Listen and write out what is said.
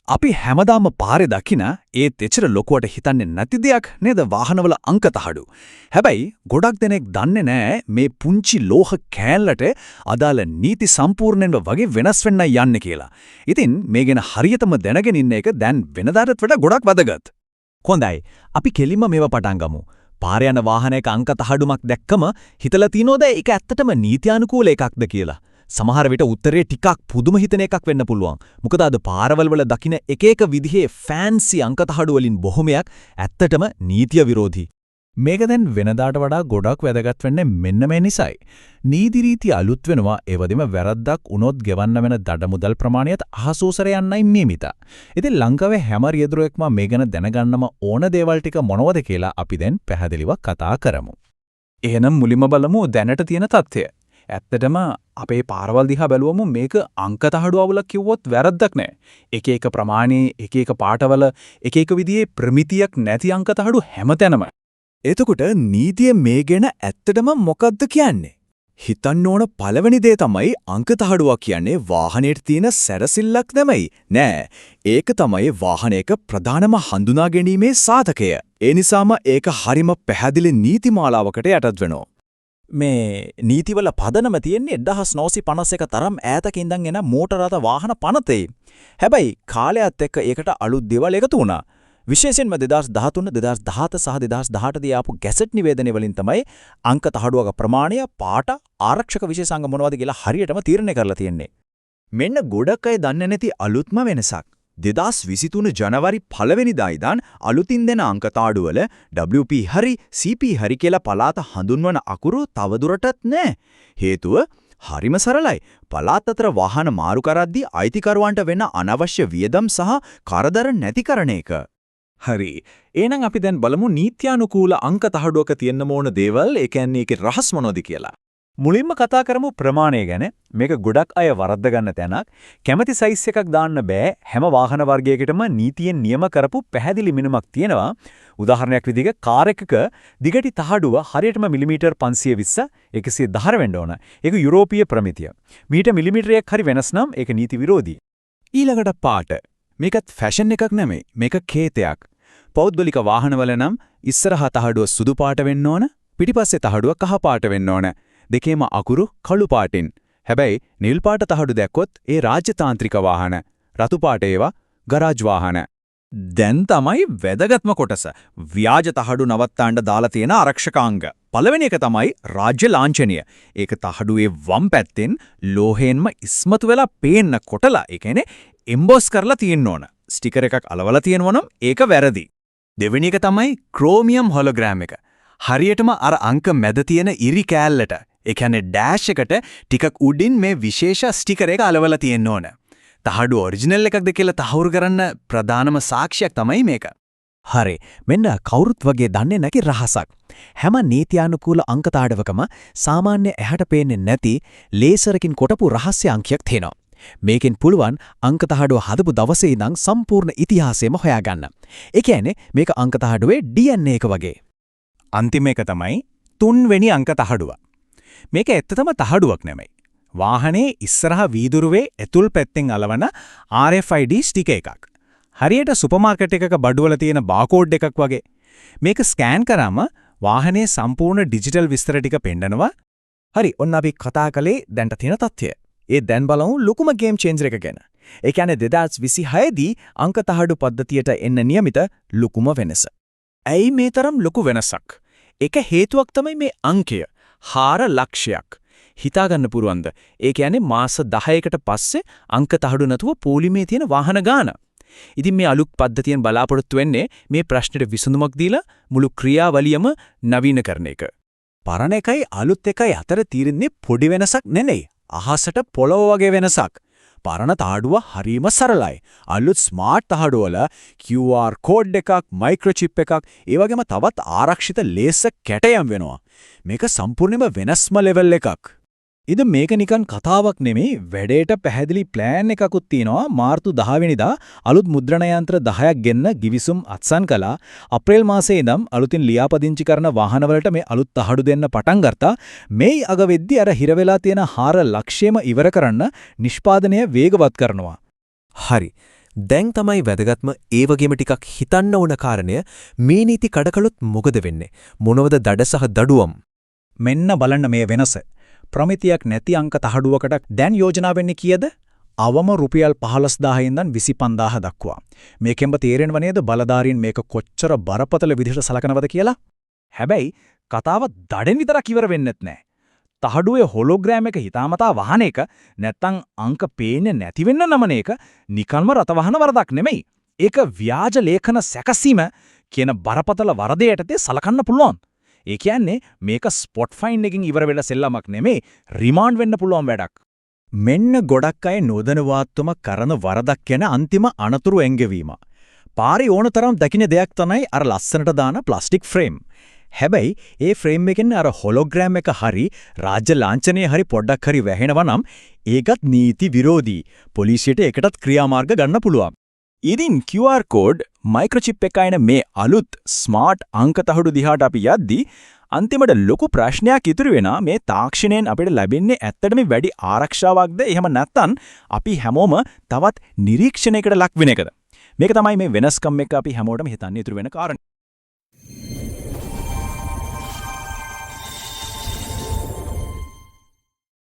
අපි හැමදාම පාරේ දකින ඒ තෙචර ලොකුවට හිතන්නේ නැති දෙයක් නේද වාහනවල අංක තහඩු. හැබැයි ගොඩක් දෙනෙක් දන්නේ නැහැ මේ පුංචි ලෝහ කෑල්ලට අදාළ නීති සම්පූර්ණයෙන්ම වගේ වෙනස් වෙන්නයි යන්නේ කියලා. ඉතින් මේ ගැන හරියටම දැනගෙන ඉන්න එක දැන් වෙනදාටත් වඩා ගොඩක් වැදගත්. හොඳයි. අපි කෙලින්ම මේව පටන් ගමු. පාරේ යන වාහනයක අංක තහඩුමක් දැක්කම හිතලා තියනෝද ඒක ඇත්තටම නීත්‍යානුකූල එකක්ද කියලා? සමහර විට උත්තරේ ටිකක් පුදුම හිතන එකක් වෙන්න පුළුවන්. මොකද අද පාරවල් වල දකින්න එක එක විදිහේ ෆෑන්සි අංක තහඩු වලින් බොහොමයක් ඇත්තටම නීතිය විරෝධී. මේක දැන් වෙනදාට වඩා ගොඩක් වැදගත් වෙන්නේ මෙන්න මේ නිසයි. නීති රීති අලුත් වෙනවා ඒ වගේම වැරද්දක් වුණොත් ගෙවන්න වෙන දඩමුදල් ප්‍රමාණයත් අහසෝසර යන්නයි නියමිත. ඉතින් ලංකාවේ හැම රියදුරෙක්ම මේ ගැන දැනගන්නම ඕන දේවල් ටික මොනවද කියලා අපි දැන් පැහැදිලිව කතා කරමු. එහෙනම් මුලින්ම බලමු දැනට තියෙන තත්ත්වය. ඇත්තටම අපේ පාරවල් දිහා බැලුවම මේක අංක තහඩු අවුලක් කිව්වොත් වැරද්දක් නෑ. එක එක ප්‍රමාණයේ එක එක පාටවල එක එක විදිහේ ප්‍රමිතියක් නැති අංක තහඩු හැමතැනම. එතකොට නීතිය මේ ගැන ඇත්තටම මොකද්ද කියන්නේ? හිතන්න ඕන පළවෙනි දේ තමයි අංක තහඩුවක් කියන්නේ වාහනයේ තියෙන සැරසිල්ලක් නෙමෙයි. නෑ. ඒක තමයි වාහනයක ප්‍රධානම හඳුනා ගැනීමේ සාධකය. ඒ නිසාම ඒක හරිම පැහැදිලි නීති මාලාවකට යටත් වෙනවා. මේ නීතිවල පදනම තියෙන්නේ 1951 තරම් ඈතක ඉඳන් එන මෝටර රථ වාහන පනතේ. හැබැයි කාලයත් එක්ක ඒකට අලුත් දේවල් එකතු වුණා. විශේෂයෙන්ම 2013, 2017 සහ 2018 දී ආපු ගැසට් නිවේදනය වලින් තමයි අංක තහඩුවක ප්‍රමාණය, පාට, ආරක්ෂක විශේෂාංග මොනවද කියලා හරියටම තීරණය කරලා තියෙන්නේ. මෙන්න ගොඩක් අය දන්නේ නැති අලුත්ම වෙනසක්. 2023 ජනවාරි 1 වෙනිදා ඉඳන් අලුතින් දෙන අංක තාඩුවල WP හරි CP හරි කියලා පළාත හඳුන්වන අකුරු තවදුරටත් නැහැ. හේතුව හරිම සරලයි. පළාත් අතර වාහන මාරු කරද්දී අයිතිකරුවන්ට වෙන අනවශ්‍ය වියදම් සහ කරදර නැති කරන එක. හරි. එහෙනම් අපි දැන් බලමු නීත්‍යානුකූල අංක තහඩුවක තියෙන්න ඕන දේවල්, ඒ කියන්නේ ඒකේ රහස් මොනවද කියලා. මුලින්ම කතා කරමු ප්‍රමාණය ගැන. මේක ගොඩක් අය වරද්ද ගන්න තැනක්. කැමැති සයිස් එකක් දාන්න බෑ. හැම වාහන වර්ගයකටම නීතියෙන් නියම කරපු පැහැදිලි මිනුමක් තියෙනවා. උදාහරණයක් විදිහට කාර් එකක දිගටි තහඩුව හරියටම මිලිමීටර් 520 110 වෙන්න ඕන. ඒක යුරෝපීය ප්‍රමිතිය. මීට මිලිමීටරයක් හරි වෙනස් නම් ඒක නීති විරෝධී. ඊළඟට පාට. මේකත් ෆැෂන් එකක් නෙමෙයි. මේක කේතයක්. පෞද්ගලික වාහනවල නම් ඉස්සරහා තහඩුව සුදු පාට වෙන්න ඕන. පිටිපස්සේ තහඩුව කහ පාට වෙන්න ඕන. දෙකේම අකුරු කළු පාටින්. හැබැයි නිල් පාට තහඩු දැක්කොත් ඒ රාජ්‍යතාන්ත්‍රික වාහන, රතු පාට ඒවා ගරාජ් වාහන. දැන් තමයි වැදගත්ම කොටස. ව්‍යාජ තහඩු නවත්තන්න දාලා තියෙන ආරක්ෂකාංග. පළවෙනි එක තමයි රාජ්‍ය ලාංඡනය. ඒක තහඩුවේ වම් පැත්තෙන් ලෝහයෙන්ම ඉස්මතු වෙලා පේන්න කොටලා, ඒ කියන්නේ එම්බොස් කරලා තියෙන්න ඕන. ස්ටිකර් එකක් අලවලා තියෙනවා නම් ඒක වැරදි. දෙවෙනි එක තමයි ක්‍රෝමියම් හොලෝග්‍රෑම් එක. හරියටම අර අංක මැද තියෙන ඉරි කෑල්ලට, ඒ කියන්නේ ඩෑෂ් එකට ටිකක් උඩින් මේ විශේෂ ස්ටිකර් එක අලවලා තියෙන්න ඕන. තහඩු ඔරිජිනල් එකක්ද කියලා තහවුරු කරන්න ප්‍රධානම සාක්ෂියක් තමයි මේක. හරි. මෙන්න කවුරුත් වගේ දන්නේ නැති රහසක්. හැම නීත්‍යානුකූල අංක තාඩවකම සාමාන්‍ය ඇහැට පේන්නේ නැති ලේසරකින් කොටපු රහස්‍ය අංකයක් තියෙනවා. මේකෙන් පුළුවන් අංක තහඩුව හදපු දවසේ ඉඳන් සම්පූර්ණ ඉතිහාසයම හොයාගන්න. ඒ කියන්නේ මේක අංක තහඩුවේ DNA එක වගේ. අන්තිම එක තමයි 3 වෙනි අංක තහඩුව. මේක ඇත්තටම තහඩුවක් නෙමෙයි. වාහනේ ඉස්සරහා වීදුරුවේ ඇතුල් පැත්තෙන් අලවන RFID ස්ටිකර් එකක්. හරියට සුපර් මාකට් එකක බඩුවල තියෙන බාකෝඩ් එකක් වගේ. මේක ස්කෑන් කරාම වාහනේ සම්පූර්ණ ඩිජිටල් විස්තර ටික පෙන්නනවා. හරි. ඔන්න අපි කතා කළේ දැන්ට තියෙන තත්ත්වය. ඒ දැන් බලමු ලොකුම ගේම් චේන්ජර් එක ගැන. ඒ කියන්නේ 2026 දී අංක තහඩු පද්ධතියට එන්න නියමිත ලොකුම වෙනස. ඇයි මේ තරම් ලොකු වෙනසක්? එක හේතුවක් තමයි මේ අංකය. 4 ලක්ෂයක්. හිතාගන්න පුරුවන්ද? ඒ කියන්නේ මාස 10කට පස්සේ අංක තහඩු නැතුව පොලිමේ තියෙන වාහන ගාන. ඉතින් මේ අලුත් පද්ධතියෙන් බලාපොරොත්තු වෙන්නේ මේ ප්‍රශ්නෙට විසඳුමක් දීලා මුළු ක්‍රියාවලියම නවීනකරණ එක. පරණ එකයි අලුත් එකයි අතර තියෙන්නේ පොඩි වෙනසක් නෙමෙයි. අහසට පොළොව වගේ වෙනසක්. පරණ තහඩුව හරිම සරලයි. අලුත් ස්මාර්ට් තහඩුවල QR කෝඩ් එකක්, මයික්‍රොචිප් එකක්, ඒ වගේම තවත් ආරක්ෂිත ලේසර් කැටයම් වෙනවා. මේක සම්පූර්ණයෙන්ම වෙනස්ම ලෙවල් එකක්. ඉතින් මේක නිකන් කතාවක් නෙමෙයි, වැඩේට පැහැදිලි ප්ලෑන් එකකුත් තියෙනවා. මාර්තු 10 වෙනිදා අලුත් මුද්‍රණ යන්ත්‍ර 10ක් ගෙන්න ගිවිසුම් අත්සන් කළා. අප්‍රේල් මාසයේ ඉඳන් අලුතින් ලියාපදිංචි කරන වාහනවලට මේ අලුත් තහඩු දෙන්න පටන් ගත්තා. මේ අග වෙද්දී අර හිර වෙලා තියෙන 4 ලක්ෂයම ඉවර කරන්න නිෂ්පාදනය වේගවත් කරනවා. හරි. දැන් තමයි වැදගත්ම ඒ වගේම ටිකක් හිතන්න ඕන කාරණය මේ නීති කඩකලොත් මොකද වෙන්නේ? මොනවද දඩ සහ දඩුවම්? මෙන්න බලන්න මේ වෙනස. ප්‍රමිතියක් නැති අංක තහඩුවකට දැන් යෝජනා වෙන්නේ කීයද? අවම රුපියල් 15000 ඉඳන් 25000 දක්වා. මේකෙන්ම තේරෙනව නේද බලධාරීන් මේක කොච්චර බරපතල විදිහට සලකනවද කියලා? හැබැයි කතාව දඩෙන් විතරක් ඉවර වෙන්නෙත් නෑ. තහඩුවේ හොලෝග්‍රෑම් එක හිතාමතා වහන එක නැත්තම් අංක පේන්නේ නැති වෙන්න නමන එක නිකන්ම රට වහන වරදක් නෙමෙයි. ඒක ව්‍යාජ ලේඛන සැකසීම කියන බරපතල වරදේ යටතේ සලකන්න පුළුවන්. ඒ කියන්නේ මේක ස්පොට් ෆයින් එකකින් ඉවර වෙලා සෙල්ලමක් නෙමෙයි රිමාන්ඩ් වෙන්න පුළුවන් වැඩක්. මෙන්න ගොඩක් අය නොදැනුවත්වම කරන වරදක් කියන අන්තිම අනතුරු එංගෙවීම. පාරේ ඕනතරම් දකින්න දෙයක් තමයි අර ලස්සනට දාන ප්ලාස්ටික් ෆ්‍රේම්. හැබැයි ඒ ෆ්‍රේම් එකෙන් අර හොලෝග්‍රෑම් එක හරි රාජ්‍ය ලාංඡනය හරි පොඩ්ඩක් හරි වැහෙනවා නම් ඒකත් නීති විරෝධී. පොලිසියට ඒකටත් ක්‍රියාමාර්ග ගන්න පුළුවන්. ඉතින් QR කෝඩ් මයික්‍රොචිප් එකයින මේ අලුත් ස්මාර්ට් අංක තහඩු දිහාට අපි යද්දී අන්තිමට ලොකු ප්‍රශ්නයක් ඉතුරු වෙනා මේ තාක්ෂණයෙන් අපිට ලැබෙන්නේ ඇත්තටම වැඩි ආරක්ෂාවක්ද එහෙම නැත්නම් අපි හැමෝම තවත් නිරීක්ෂණයකට ලක් වෙන එකද? මේක තමයි මේ වෙනස්කම් එක අපි හැමෝටම හිතන්න ඉතුරු වෙන කාරණා.